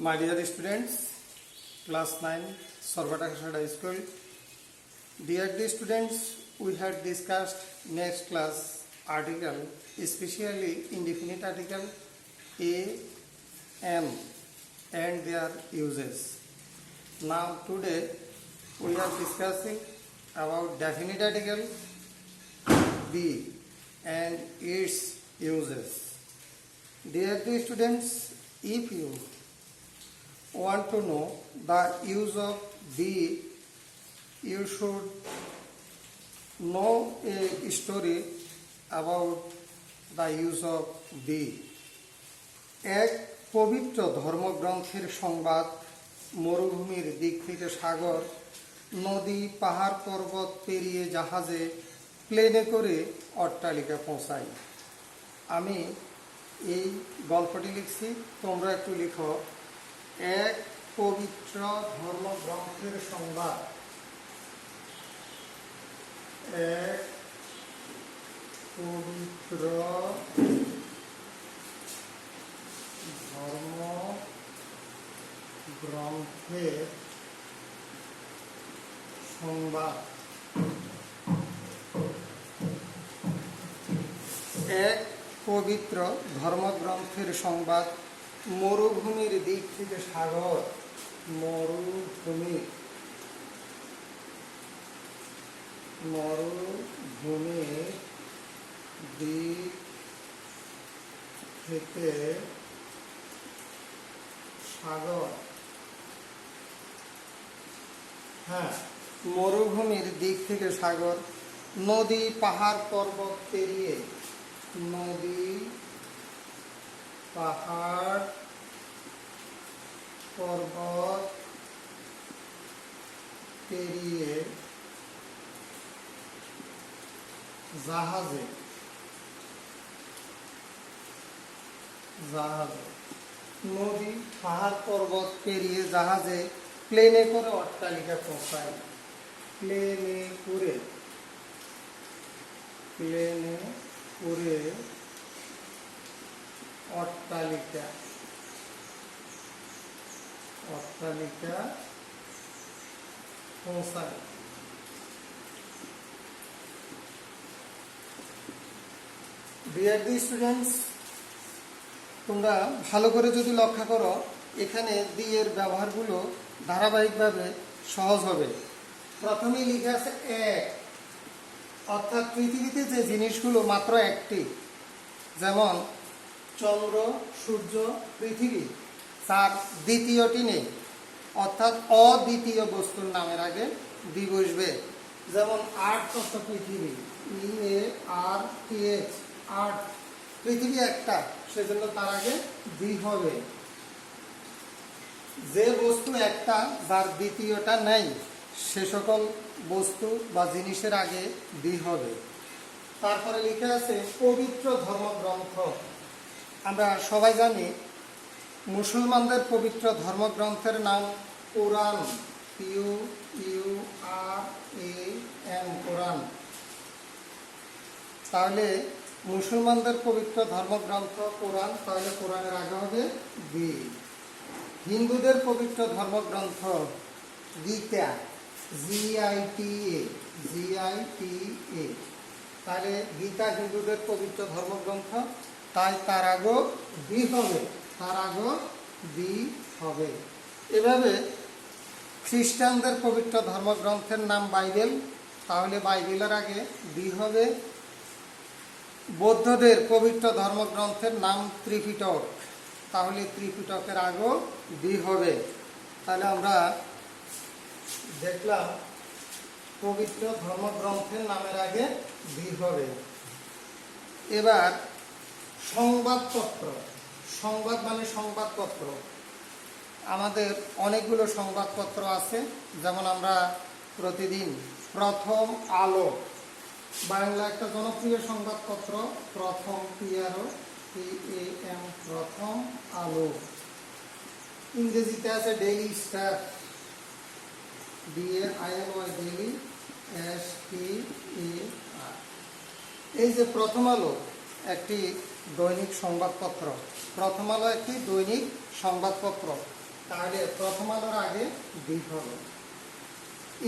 My dear students, class 9, Sorvata High School. Dear students, we had discussed next class article, especially indefinite article a, am, and their uses. Now today we are discussing about definite article be and its uses. Dear students, if you want to know the use of be, you should know a story about the use of be. এক পবিত্র ধর্মগ্রন্থের সংবাদ, মরুভূমির দিক থেকে সাগর, নদী পাহাড় পর্বত পেরিয়ে জাহাজে, প্লেনে করে অট্টালিকা পৌঁছাই। আমি এই গল্পটি লিখছি, তোমরা একটু লিখো। এক পবিত্র ধর্মগ্রন্থের সংবাদ, এক পবিত্র ধর্মগ্রন্থের সংবাদ। এক পবিত্র ধর্মগ্রন্থের সংবাদ, মরুভূমির দিক থেকে সাগর, মরুভূমির দিক থেকে সাগর। হ্যাঁ, মরুভূমির দিক থেকে সাগর, নদী পাহাড় পর্বত পেরিয়ে, নদী পাহাড় পর্বত পেরিয়ে জাহাজে, নদী পাহাড় পর্বত পেরিয়ে জাহাজে, প্লেনে করে অট্টালিকা পৌঁছায়। প্লেনে করে অট্টালিকা পৌঁছায়। ডিয়ার স্টুডেন্টস, তোমরা ভালো করে যদি লক্ষ্য করো, এখানে দি এর ব্যবহারগুলো ধারাবাহিকভাবে সহজ হবে। প্রথমেই লিখে আছে এক, অর্থাৎ পৃথিবীতে যে জিনিসগুলো মাত্র একটি, যেমন চন্দ্র, সূর্য, পৃথিবী, তার দ্বিতীয়টি নেই, অর্থাৎ অদ্বিতীয় বস্তুর নামের আগে দি বসবে। যেমন আর্থ অর্থাৎ পৃথিবী, EARTH, আর্থ, পৃথিবী একটা, সেজন্য তার আগে দি হবে। যে বস্তু একটা যার দ্বিতীয়টা নেই, সে সকল বস্তু বা জিনিসের আগে দি হবে। তারপরে লিখে আছে পবিত্র ধর্মগ্রন্থ। আমরা সবাই জানি মুসলমানদের পবিত্র ধর্মগ্রন্থের নাম কোরআন, QURAN, কোরআন। তাহলে মুসলমানদের পবিত্র ধর্মগ্রন্থ কোরআন, তাহলে কোরআনের আগে হবে বি। হিন্দুদের পবিত্র ধর্মগ্রন্থ গীতা, GITA, তাহলে গীতা হিন্দুদের পবিত্র ধর্মগ্রন্থ, তাই তার আগেও বি হবে, এভাবে খ্রিস্টানদের পবিত্র ধর্মগ্রন্থের নাম বাইবেল, তাহলে বাইবেলের আগে বি হবে। বৌদ্ধদের পবিত্র ধর্মগ্রন্থের নাম ত্রিপিটক, তাহলে ত্রিপিটকের আগেও বি হবে। তাহলে আমরা দেখলাম পবিত্র ধর্মগ্রন্থের নামের আগে বি হবে। এবার সংবাদপত্র, সংবাদ মানে সংবাদপত্র। আমাদের অনেকগুলো সংবাদপত্র আছে, যেমন আমরা প্রতিদিন প্রথম আলো, বাংলা একটা জনপ্রিয় সংবাদপত্র, প্রথম, PROTHM, প্রথম আলো। ইংরেজিতে আছে daily star, DAILY, daily, STAR। এই যে প্রথম আলো একটি দৈনিক সংবাদপত্র, প্রথম আলো একটি দৈনিক সংবাদপত্র। তাহলে প্রথম আলোর আগে দি হবে।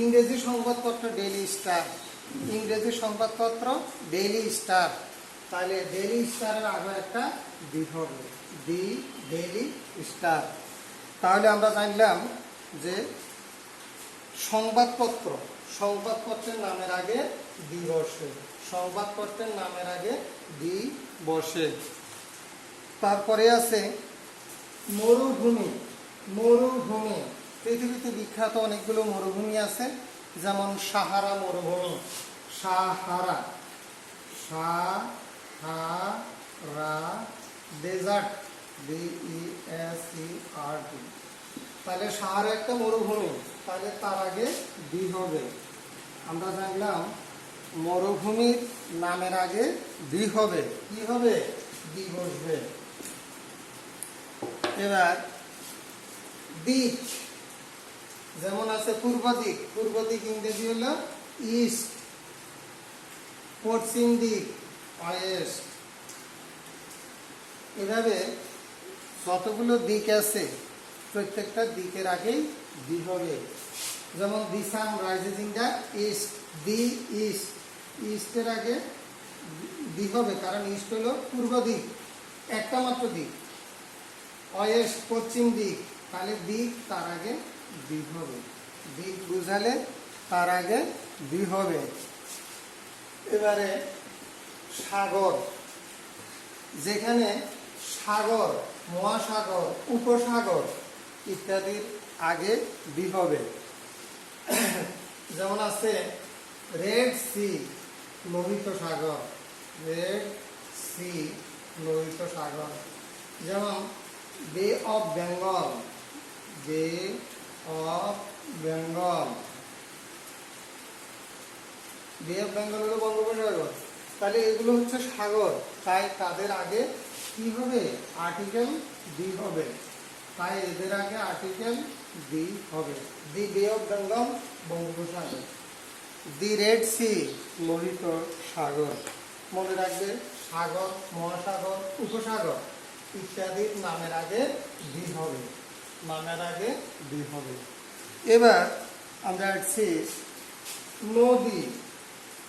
ইংরেজি সংবাদপত্র ডেইলি স্টার, ইংরেজি সংবাদপত্র ডেইলি স্টার, তাহলে ডেইলি স্টারের আগে একটা দি হবে, দি ডেইলি স্টার। তাহলে আমরা জানলাম যে সংবাদপত্র, সংবাদপত্রের নামের আগে দি বসে, সংবাদপত্রের নামের আগে দি বসে। তারপরে আছে মরুভূমি, মরুভূমি পৃথিবীতে বিখ্যাত অনেকগুলো মরুভূমি আছে, যেমন সাহারা মরুভূমি, সাহারা, সাহারা ডেজার্ট, DESERT। তাহলে সাহারা একটা মরুভূমি, তাহলে তার আগে দি হবে। আমরা জানলাম মরুভূমির নামের আগে দি হবে, কি হবে, দি বসবে। এবার দিক, যেমন আছে পূর্ব দিক, পূর্ব দিক ইংরেজি হলো ইস্ট, পশ্চিম দিক ওয়েস্ট। এভাবে যতগুলো দিক আছে প্রত্যেকটা দিকের আগেই দি হবে। যেমন the sun rises in the east, the east, ইস্টের আগে দি হবে, কারণ ইস্ট হলো পূর্ব দিক, একটা মাত্র দিক। ওয়েস্ট পশ্চিম দিক, তাহলে দিক তার আগে দি হবে, দিক বুঝালে তার আগে দি হবে। এবারে সাগর, যেখানে সাগর, মহাসাগর, উপসাগর ইত্যাদির আগে দি হবে। যেমন আছে রেড সি, লোহিত সাগর, রেড সি, লোহিত সাগর। যেমন বে অফ বেঙ্গল, বে অফ বেঙ্গল, বে অফ বেঙ্গল হলো বঙ্গোপসাগর। তাহলে এগুলো হচ্ছে সাগর, তাই তাদের আগে কি হবে, আর্টিকেল দি হবে, তাই এদের আগে আর্টিকেল দি হবে। দি বে অফ বেঙ্গল বঙ্গোপসাগর, দি রেড সি লোহিত সাগর। মনে রাখবে সাগর, মহাসাগর, উপসাগর ইত্যাদির নামের আগে দি হবে, নামের আগে দি হবে। এবার আমরা আসছি নদী,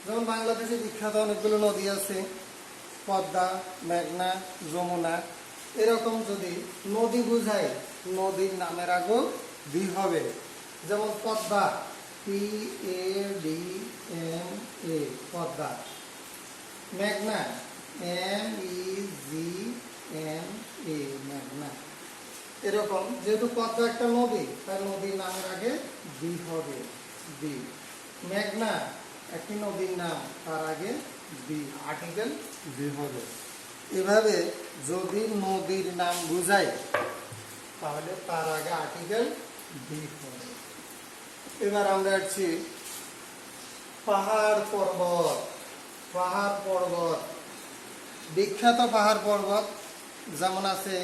যেমন বাংলাদেশে বিখ্যাত অনেকগুলো নদী আছে, পদ্মা, মেঘনা, যমুনা। এরকম যদি নদী বুঝায় নদীর নামের আগেও দি হবে। যেমন পদ্মা, PADMA, পদ্মা। মেঘনা, MEGNA, মেঘনা। এরকম যেহেতু পদ্মা একটা নদী, তার নদীর নামের আগে দি হবে, দি। মেঘনা একটি নদীর নাম, তার আগে দি, আর্টিকেল দি হবে। এভাবে যদি নদীর নাম বুঝায় তাহলে তার আগে আর্টিকেল দি হবে। এবার আমরা আসছি পাহাড় পর্বত, পাহাড় পর্বত বিখ্যাত পাহাড় পর্বত যেমন আছে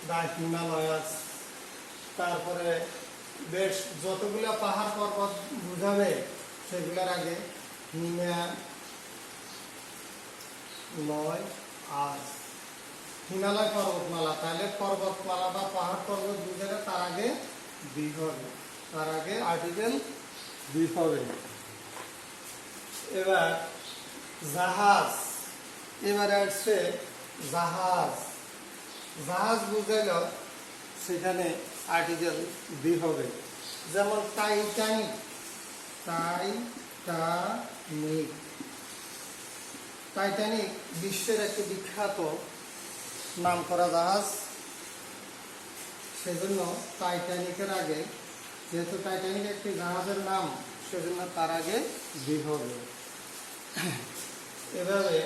দা হিমালয়াস। তারপরে বেশ যতগুলো পাহাড় পর্বত বুঝাবে সেগুলোর আগে হিমালয় আস, হিমালয় পর্বতমালা। তাহলে পর্বতমালা বা পাহাড় পর্বত বুঝালে তার আগে দি হবে, তার আগে আর্টিকেল দি হবে। এবার জাহাজ, এবারে আসছে জাহাজ, জাহাজ বুঝাইল সেখানে আর্টিকেল দি হবে। যেমন টাইটানিক, টাইটানিক, টাইটানিক বিশ্বের একটি বিখ্যাত নামকরা জাহাজ, সেজন্য টাইটানিকের আগে, যেহেতু টাইটানিক একটি জাহাজের নাম, সেজন্য তার আগে দি হবে। এভাবে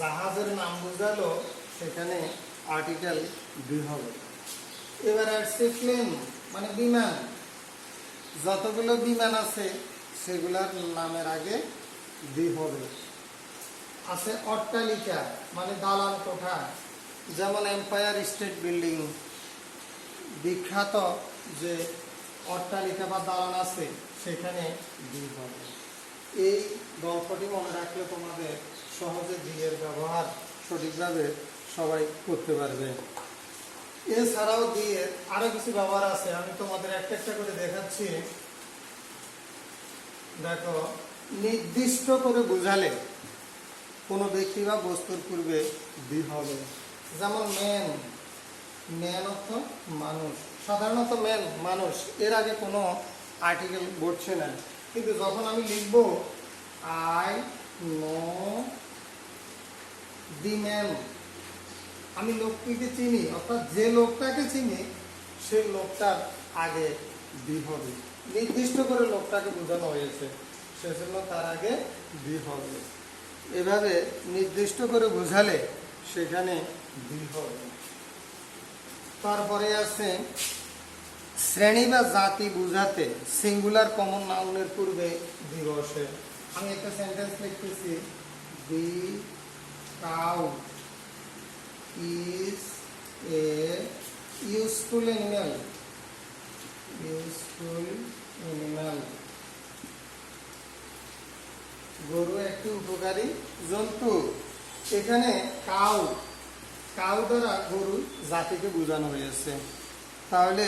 জাহাজের নাম বুঝালো সেখানে আর্টিকেল দি হবে। এবার আসছে প্লেন মানে বিমান, যতগুলো বিমান আছে সেগুলোর নামের আগে দি হবে। আছে অট্টালিকা মানে দালান কোঠা, যেমন এম্পায়ার স্টেট বিল্ডিং, বিখ্যাত যে অট্টালিকা বা দালান আছে সেখানে দি হবে। এই গল্পটি মনে রাখলে তোমাদের সহজে দি এর ব্যবহার সঠিকভাবে সবাই করতে পারবে। এছাড়াও দিয়ে আরো কিছু ব্যবহার আছে, আমি তোমাদের একটা একটা করে দেখাচ্ছি। দেখো, নির্দিষ্ট করে বোঝালে কোনো ব্যক্তি বা বস্তুর পূর্বে দি হবে। যেমন ম্যান, ম্যান অর্থ মানুষ। সাধারণত ম্যান মানুষ, এর আগে কোনো আর্টিকেল বসছে না। কিন্তু যখন আমি লিখব আই নো দি ম্যান, আমি লোকটিকে চিনি, অর্থাৎ যে লোকটাকে চিনি সেই লোকটার আগে দি হবে। নির্দিষ্ট করে লোকটাকে বোঝানো হয়েছে, সেজন্য তার আগে দি হবে। এভাবে নির্দিষ্ট করে বোঝালে সেখানে দি হবে। তারপরে আছে শ্রেণী বা জাতি বোঝাতে সিঙ্গুলার কমন নাউনের পূর্বে দি বসে। আমি একটা সেন্টেন্স লিখতেছি, the cow is a useful animal. Useful animal. গরু একটি উপকারী জন্তু। এখানে কাউ, কাউ দ্বারা গরু জাতিকে বোঝানো হয়েছে। তাহলে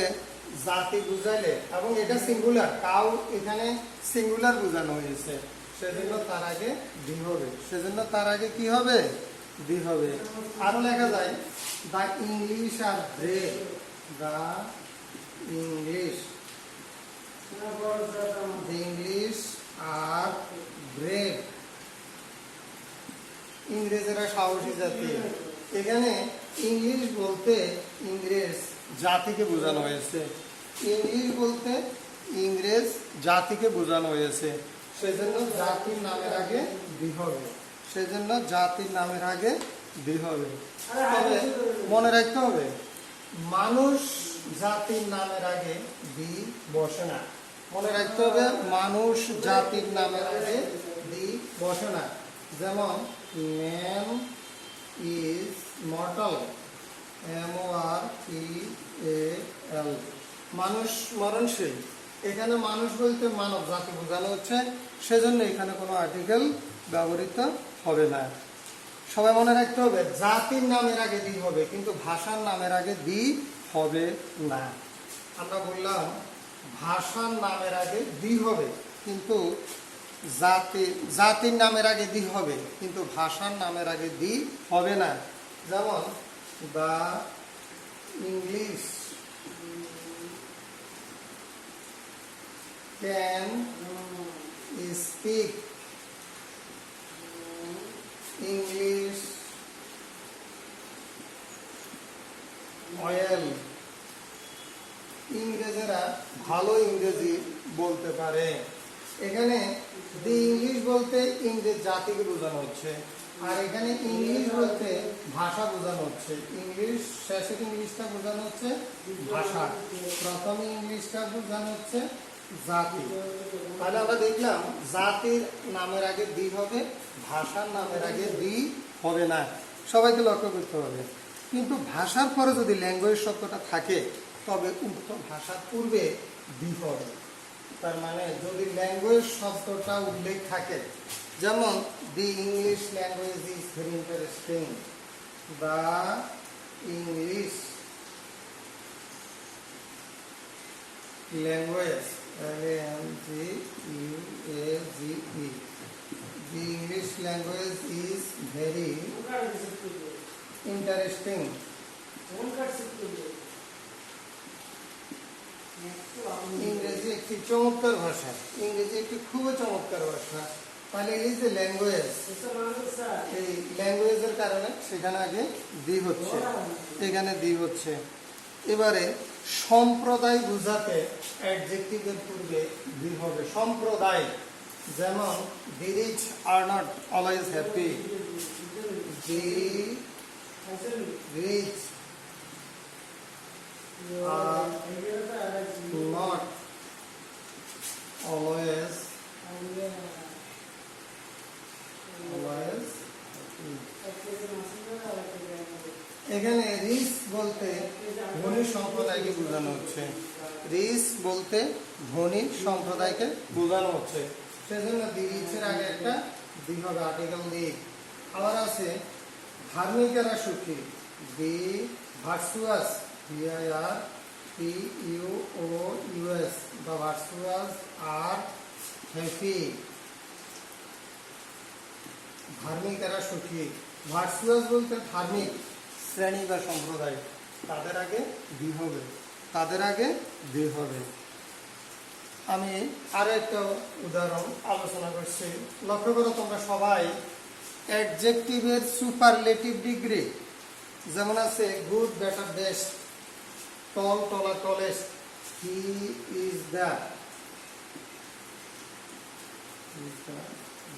জাতি বুঝাইলে, এবং এটা সিঙ্গুলার, কাউ এখানে সিঙ্গুলার বোঝানো হয়েছে, সেজন্য তার আগে দি হবে। সেজন্য তার আগে কি হবে? দি হবে। আরো লেখা যায়, the English are great. The English, the English are great. ইংরেজেরা সাহসী জাতি। এখানে ইংলিশ বলতে ইংরেজ জাতিকে বোঝানো হয়েছে। ইংলিশ বলতে ইংরেজ জাতিকে বোঝানো হয়েছে, সেজন্য জাতির নামের আগে দি হবে। সেজন্য জাতির নামের আগে দি হবে। তবে মনে রাখতে হবে, মানুষ জাতির নামের আগে দি বসে না। মনে রাখতে হবে, মানুষ জাতির নামের আগে দি বসে না। যেমন ম্যান ইজ মর্টাল, MORTAL, মানুষ মরণশীল। এখানে মানুষ বলতে মানব জাতি বোঝানো হচ্ছে, সেজন্য এখানে কোনো আর্টিকেল ব্যবহৃত হবে না। সবাই মনে রাখতে হবে, জাতির নামের আগে দি হবে, কিন্তু ভাষার নামের আগে দি হবে না। আমরা বললাম ভাষার নামের আগে দি হবে, কিন্তু জাতির নামের আগে দি হবে, কিন্তু ভাষার নামের আগে দি হবে না। যেমন the English can speak English well. ইংরেজেরা ভালো ইংরেজি বলতে পারে। এখানে দি ইংলিশ বলতে ইংরেজ জাতিকে বোঝানো হচ্ছে, আর এখানে ইংলিশ বলতে ভাষা বোঝানো হচ্ছে। ইংলিশ শেষের ইংলিশটা বোঝানো হচ্ছে ভাষা, প্রথমে ইংলিশটা বোঝানো হচ্ছে জাতি। তাহলে আমরা দেখলাম জাতির নামের আগে দি হবে, ভাষার নামের আগে দি হবে না। সবাইকে লক্ষ্য করতে হবে। কিন্তু ভাষার পরে যদি ল্যাঙ্গুয়েজ শব্দটা থাকে, তবে উক্ত ভাষার পূর্বে দি হবে। তার মানে যদি ল্যাঙ্গুয়েজ শব্দটা উল্লেখ থাকে, যেমন the English language is very interesting, the English language, LANGUAGE, the English language is very interesting. ইংরেজি একটি চমৎকার ভাষা, ইংরেজি একটি খুবই চমৎকার ভাষা। তাহলে এই যে ল্যাঙ্গুয়েজ, এই ল্যাঙ্গুয়েজের কারণে সেখানে আগে দি হচ্ছে, এখানে দি হচ্ছে। এবারে সম্প্রদায় বোঝাতে অ্যাডজেক্টিভের পূর্বে দি হবে। সম্প্রদায়, যেমন the rich are not always happy, the rich are not always এখানে রিচ বলতে ধনী সম্প্রদায়কে বোঝানো হচ্ছে। রিচ বলতে ধনী সম্প্রদায়কে বোঝানো হচ্ছে, সেজন্য দি রিচের আগে একটা দি হবে, আর্টিকেল দি। আবার আছে ধার্মিকেরা সুখী, দি virtuous virtuous. The virtuous are happy. ধার্মিক এরা সুখী। ভার্চুয়াস বলতে ধার্মিক শ্রেণী বা সম্প্রদায়, তাদের আগে দি হবে, তাদের আগে দি হবে। আমি আরো একটা উদাহরণ আলোচনা করছি, লক্ষ্য করো তোমরা সবাই। অ্যাডজেক্টিভের সুপারলেটিভ ডিগ্রি যেমন আছে good, better, best, tall, taller, tallest, he is the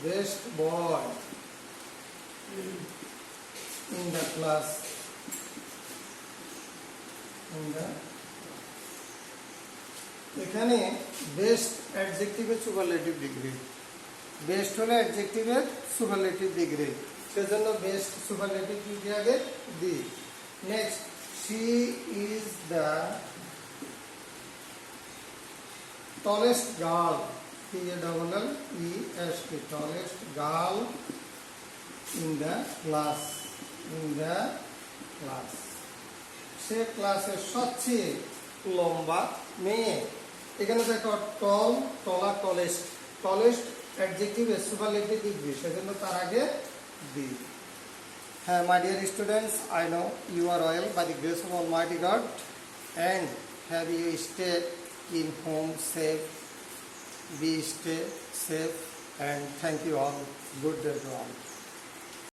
best boy in the class, এখানে বেস্ট অ্যাডজেক্টিভের সুপারলেটিভ ডিগ্রি, বেস্ট হলো অ্যাডজেক্টিভের সুপারলেটিভ ডিগ্রি, সেজন্য বেস্ট সুপারলেটিভ ডিগ্রি আগে the. Next, she is the tallest girl, TALLEST, tallest girl in the class, সে ক্লাসের সবচেয়ে লম্বা মেয়ে। এখানে দেখো টল, taller, tallest, tallest অ্যাডজেক্টিভের superlative degree, সেজন্য তার আগে দি। হ্যাঁ, my dear students, I know you are well by the grace of almighty god, and have you stay in home safe, be stay safe, and thank you all. Good day to all.